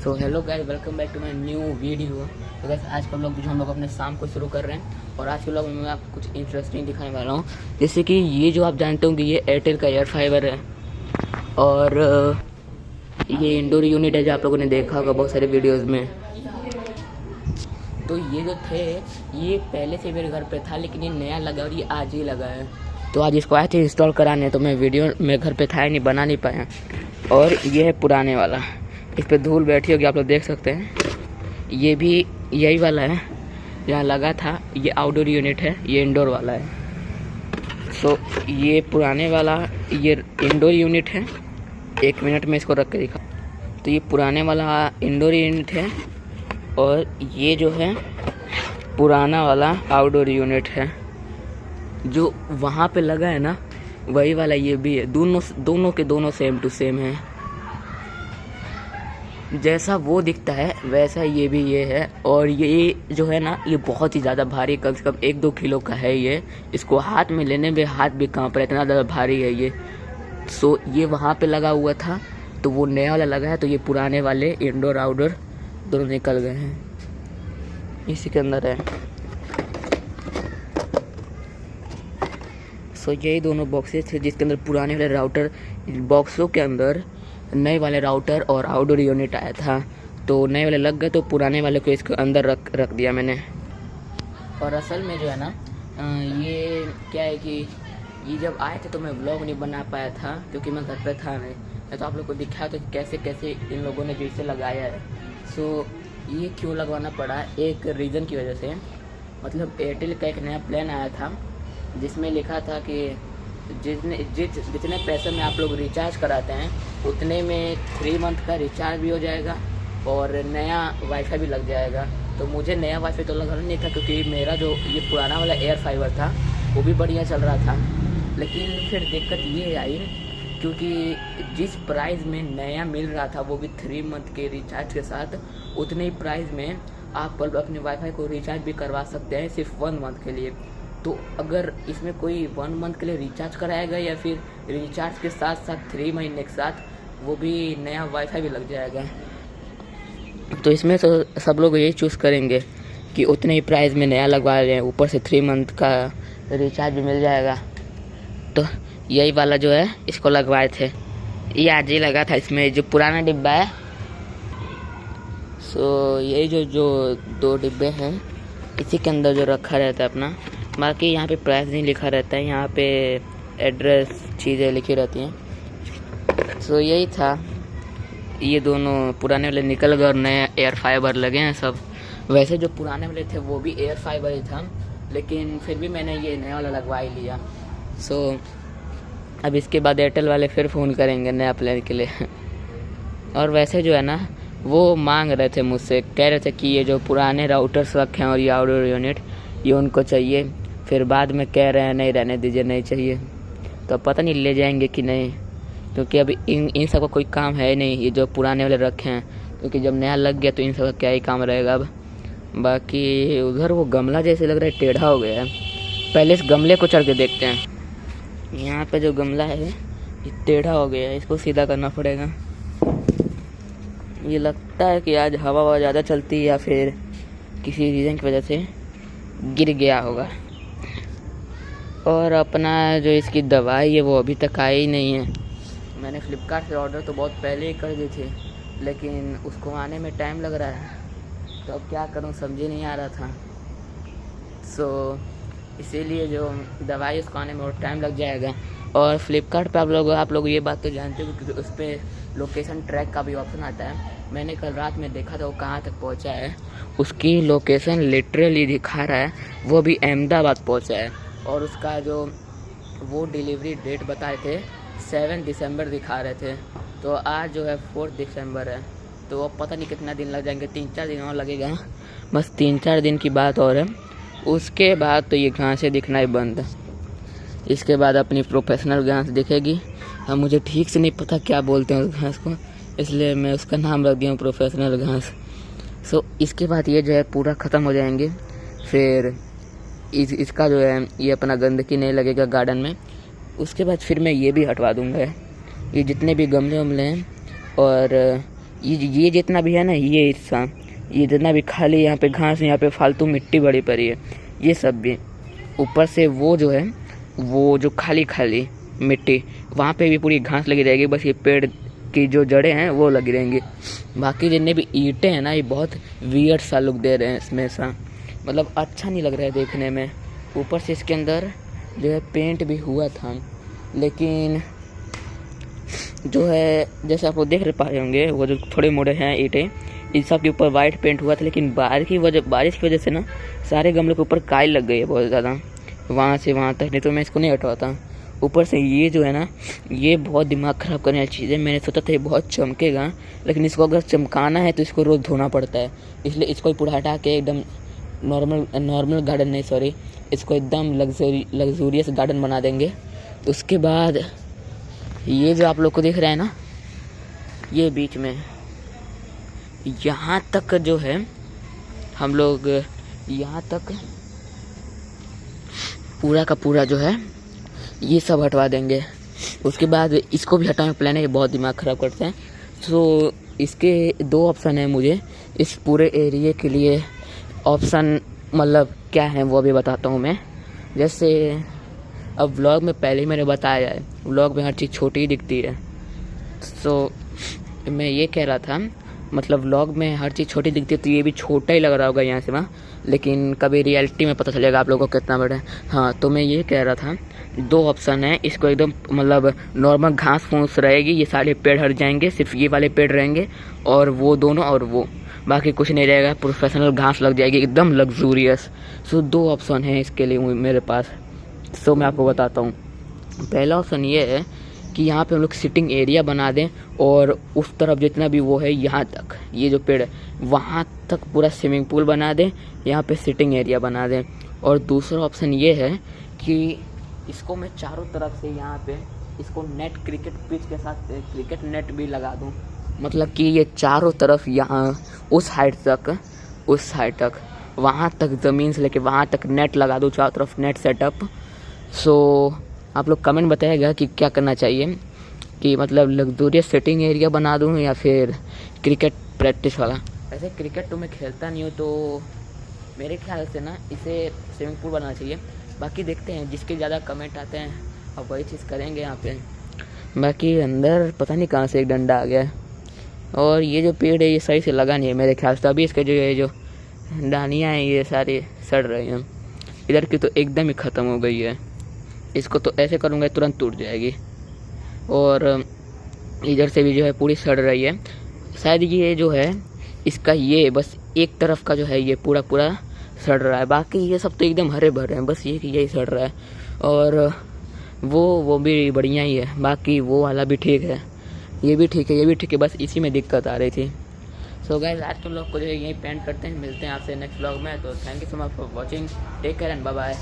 So hello guys, welcome back to my new video. तो guys आज का vlog जो हम लोग अपने शाम को शुरू कर रहे हैं और आज के व्लॉग में मैं आपको कुछ इंटरेस्टिंग दिखाने वाला हूँ। जैसे कि ये जो आप जानते हो कि ये एयरटेल का एयर फाइबर है और ये इंडोर यूनिट है जो आप लोगों ने देखा होगा बहुत सारे वीडियोज़ में। तो ये जो थे ये पहले से मेरे घर पे था, लेकिन ये नया लगा और ये आज ही लगा है। तो आज इसको आए थे इंस्टॉल कराने, तो मैं वीडियो में घर पे था नहीं, बना नहीं पाया। और ये है पुराने वाला, इस पर धूल बैठी होगी, आप लोग देख सकते हैं। ये भी यही वाला है जहाँ लगा था। ये आउटडोर यूनिट है, ये इंडोर वाला है। सो ये पुराने वाला ये इंडोर यूनिट है। 1 मिनट में इसको रख के दिखा। तो ये पुराने वाला इंडोर यूनिट है और ये जो है पुराना वाला आउटडोर यूनिट है। जो वहाँ पे लगा है ना, वही वाला ये भी है। दोनों के दोनों सेम टू सेम है। जैसा वो दिखता है वैसा ये भी ये है। और ये जो है ना, ये बहुत ही ज़्यादा भारी, कम से कम 1-2 किलो का है ये। इसको हाथ में लेने में हाथ भी कांप रहा है, इतना ज़्यादा भारी है ये। सो ये वहाँ पे लगा हुआ था, तो वो नया वाला लगा है। तो ये पुराने वाले इंडोर आउटडोर दोनों निकल गए हैं, इसी के अंदर है। सो यही दोनों बॉक्सेस थे जिसके अंदर पुराने वाले राउटर, बॉक्सों के अंदर नए वाले राउटर और आउटडोर यूनिट आया था। तो नए वाले लग गए, तो पुराने वाले को इसके अंदर रख दिया मैंने। और असल में जो है ना, ये क्या है कि ये जब आए थे तो मैं व्लॉग नहीं बना पाया था क्योंकि मैं घर पे था नहीं। मैं तो आप लोग को दिखाया तो कैसे कैसे इन लोगों ने जो इसे लगाया है। सो ये क्यों लगवाना पड़ा, एक रीज़न की वजह से। मतलब एयरटेल का एक नया प्लान आया था जिसमें लिखा था कि जितने पैसे में आप लोग रिचार्ज कराते हैं उतने में 3 मंथ का रिचार्ज भी हो जाएगा और नया वाईफाई भी लग जाएगा। तो मुझे नया वाईफाई तो लगाना नहीं था क्योंकि मेरा जो ये पुराना वाला एयर फाइबर था वो भी बढ़िया चल रहा था। लेकिन फिर दिक्कत ये आई क्योंकि जिस प्राइस में नया मिल रहा था वो भी 3 मंथ के रिचार्ज के साथ, उतने ही प्राइस में आप अपने वाईफाई को रिचार्ज भी करवा सकते हैं सिर्फ 1 मंथ के लिए। तो अगर इसमें कोई 1 मंथ के लिए रिचार्ज कराएगा या फिर रिचार्ज के साथ साथ 3 महीने के साथ वो भी नया वाईफाई भी लग जाएगा, तो इसमें तो सब लोग यही चूज़ करेंगे कि उतने ही प्राइस में नया लगवा लें, ऊपर से 3 मंथ का रिचार्ज भी मिल जाएगा। तो यही वाला जो है इसको लगवाए थे, ये आज ही लगा था। इसमें जो पुराना डिब्बा है, सो यही जो 2 डिब्बे हैं इसी के अंदर जो रखा रहता है अपना। बाकी यहाँ पे प्राइस नहीं लिखा रहता है, यहाँ पे एड्रेस चीज़ें लिखी रहती हैं। सो यही था। ये दोनों पुराने वाले निकल गए और नए एयर फाइबर लगे हैं सब। वैसे जो पुराने वाले थे वो भी एयर फाइबर ही था, लेकिन फिर भी मैंने ये नया वाला लगवा ही लिया। सो अब इसके बाद एयरटेल वाले फिर फ़ोन करेंगे नया प्लान के लिए। और वैसे जो है ना, वो मांग रहे थे मुझसे, कह रहे थे कि ये जो पुराने राउटर्स रखे हैं और ये आउटडोर यूनिट ये उनको चाहिए। फिर बाद में कह रहे हैं नहीं रहने दीजिए, नहीं चाहिए। तो पता नहीं ले जाएंगे कि नहीं, क्योंकि अभी इन सब का कोई काम है नहीं, ये जो पुराने वाले रखे हैं। क्योंकि जब नया लग गया तो इन सब का क्या ही काम रहेगा अब। बाकी उधर वो गमला जैसे लग रहा है टेढ़ा हो गया है। पहले इस गमले को चढ़ के देखते हैं। यहाँ पे जो गमला है ये टेढ़ा हो गया है, इसको सीधा करना पड़ेगा। ये लगता है कि आज हवा ज़्यादा चलती है या फिर किसी रीज़न की वजह से गिर गया होगा। और अपना जो इसकी दवाई है वो अभी तक आई नहीं है। मैंने फ्लिपकार्ट से ऑर्डर तो बहुत पहले ही कर दी थी, लेकिन उसको आने में टाइम लग रहा है। तो अब क्या करूं, समझ ही नहीं आ रहा था। सो इसीलिए जो दवाई उसको आने में और टाइम लग जाएगा। और फ्लिपकार्ट पे आप लोग ये बात तो जानते हो क्योंकि उस पर लोकेशन ट्रैक का भी ऑप्शन आता है। मैंने कल रात में देखा था वो कहाँ तक पहुँचा है। उसकी लोकेशन लिटरली दिखा रहा है, वो भी अहमदाबाद पहुँचा है। और उसका जो वो डिलीवरी डेट बताए थे 7 दिसंबर दिखा रहे थे। तो आज जो है 4 दिसंबर है, तो अब पता नहीं कितना दिन लग जाएंगे, 3-4 दिन और लगेगा। बस 3-4 दिन की बात और है। उसके बाद तो ये घासें दिखना ही बंद है। इसके बाद अपनी प्रोफेशनल घास दिखेगी। अब मुझे ठीक से नहीं पता क्या बोलते हैं उस घास को, इसलिए मैं उसका नाम रख दिया हूँ प्रोफेशनल घास। सो इसके बाद ये जो है पूरा ख़त्म हो जाएंगे। फिर इसका जो है ये अपना गंदगी नहीं लगेगा गार्डन में। उसके बाद फिर मैं ये भी हटवा दूँगा, ये जितने भी गमले वमले हैं। और ये जितना भी है ना, ये हिस्सा, ये जितना भी खाली यहाँ पे घास, यहाँ पे फालतू मिट्टी बड़ी पड़ी है, ये सब भी ऊपर से वो जो है, वो जो खाली खाली मिट्टी, वहाँ पे भी पूरी घास लगी रहेगी। बस ये पेड़ की जो जड़ें हैं वो लगी रहेंगी। बाकी जितने भी ईंटें हैं ना, ये बहुत वियर्ड सा लुक दे रहे हैं इसमें सा, मतलब अच्छा नहीं लग रहा है देखने में। ऊपर से इसके अंदर जो है पेंट भी हुआ था, लेकिन जो है जैसे आप लोग देख पा रहे होंगे, वो जो थोड़े मोड़े हैं ईंटें, इन सब के ऊपर वाइट पेंट हुआ था, लेकिन बारिश की वजह से ना सारे गमलों के ऊपर काई लग गई है बहुत ज़्यादा, वहाँ से वहाँ तक। नहीं तो मैं इसको नहीं हटवाता। ऊपर से ये जो है ना, ये बहुत दिमाग ख़राब करने वाली चीज़ है। मैंने सोचा था ये बहुत चमकेगा, लेकिन इसको अगर चमकाना है तो इसको रोज़ धोना पड़ता है, इसलिए इसको पूरा हटा के एकदम नॉर्मल गार्डन नहीं, सॉरी, इसको एकदम लग्जूरियस गार्डन बना देंगे। उसके बाद ये जो आप लोग को दिख रहा है ना, ये बीच में यहाँ तक जो है, हम लोग यहाँ तक पूरा का पूरा जो है ये सब हटवा देंगे। उसके बाद इसको भी हटाने का प्लान है, ये बहुत दिमाग ख़राब करते हैं। तो इसके 2 ऑप्शन है मुझे इस पूरे एरिया के लिए। ऑप्शन मतलब क्या है वो अभी बताता हूँ मैं। जैसे अब व्लॉग में पहले ही मैंने बताया है, व्लॉग में हर चीज़ छोटी ही दिखती है। तो मैं ये कह रहा था, मतलब व्लॉग में हर चीज़ छोटी दिखती है तो ये भी छोटा ही लग रहा होगा यहाँ से वहाँ, लेकिन कभी रियलिटी में पता चलेगा आप लोगों को कितना बड़ा है। हाँ, तो मैं ये कह रहा था 2 ऑप्शन है। इसको एकदम मतलब नॉर्मल घास फूस रहेगी, ये सारे पेड़ हट जाएंगे, सिर्फ ये वाले पेड़ रहेंगे, और वो दोनों और वो, बाकी कुछ नहीं रहेगा, प्रोफेशनल घास लग जाएगी एकदम लग्जूरियस। सो 2 ऑप्शन है इसके लिए मेरे पास। सो मैं आपको बताता हूँ। पहला ऑप्शन ये है कि यहाँ पे हम लोग सिटिंग एरिया बना दें, और उस तरफ जितना भी वो है यहाँ तक, ये जो पेड़ है वहाँ तक पूरा स्विमिंग पूल बना दें, यहाँ पे सिटिंग एरिया बना दें। और दूसरा ऑप्शन ये है कि इसको मैं चारों तरफ से यहाँ पे इसको नेट, क्रिकेट पिच के साथ क्रिकेट नेट भी लगा दूँ, मतलब कि ये चारों तरफ यहाँ उस हाइट तक वहाँ तक ज़मीन से लेके वहाँ तक नेट लगा दूँ, चारों तरफ नेट सेटअप। सो आप लोग कमेंट बताइएगा कि क्या करना चाहिए, कि मतलब लग्जूरियस सिटिंग एरिया बना दूँ या फिर क्रिकेट प्रैक्टिस वाला। ऐसे क्रिकेट तो मैं खेलता नहीं हूँ, तो मेरे ख्याल से ना इसे स्विमिंग पूल बनाना चाहिए। बाकी देखते हैं, जिसके ज़्यादा कमेंट आते हैं अब वही चीज़ करेंगे यहाँ पे। बाकी अंदर पता नहीं कहाँ से एक डंडा आ गया है, और ये जो पेड़ है ये सही से लगा नहीं है मेरे ख्याल से। अभी इसके जो डानियाँ हैं ये सारी सड़ रही हैं। इधर की तो एकदम ही ख़त्म हो गई है, इसको तो ऐसे करूँगा तुरंत टूट जाएगी। और इधर से भी जो है पूरी सड़ रही है। शायद ये जो है इसका ये बस एक तरफ का जो है ये पूरा सड़ रहा है, बाकी ये सब तो एकदम हरे भरे हैं, बस ये कि यही सड़ रहा है। और वो भी बढ़िया ही है, बाकी वो वाला भी ठीक है, ये भी ठीक है, ये भी ठीक है, बस इसी में दिक्कत आ रही थी। सो गाइस, आज के लोग को जो है यहीं पेंट करते हैं। मिलते हैं आपसे नेक्स्ट व्लॉग में। तो thank you so much for watching, take care and bye bye.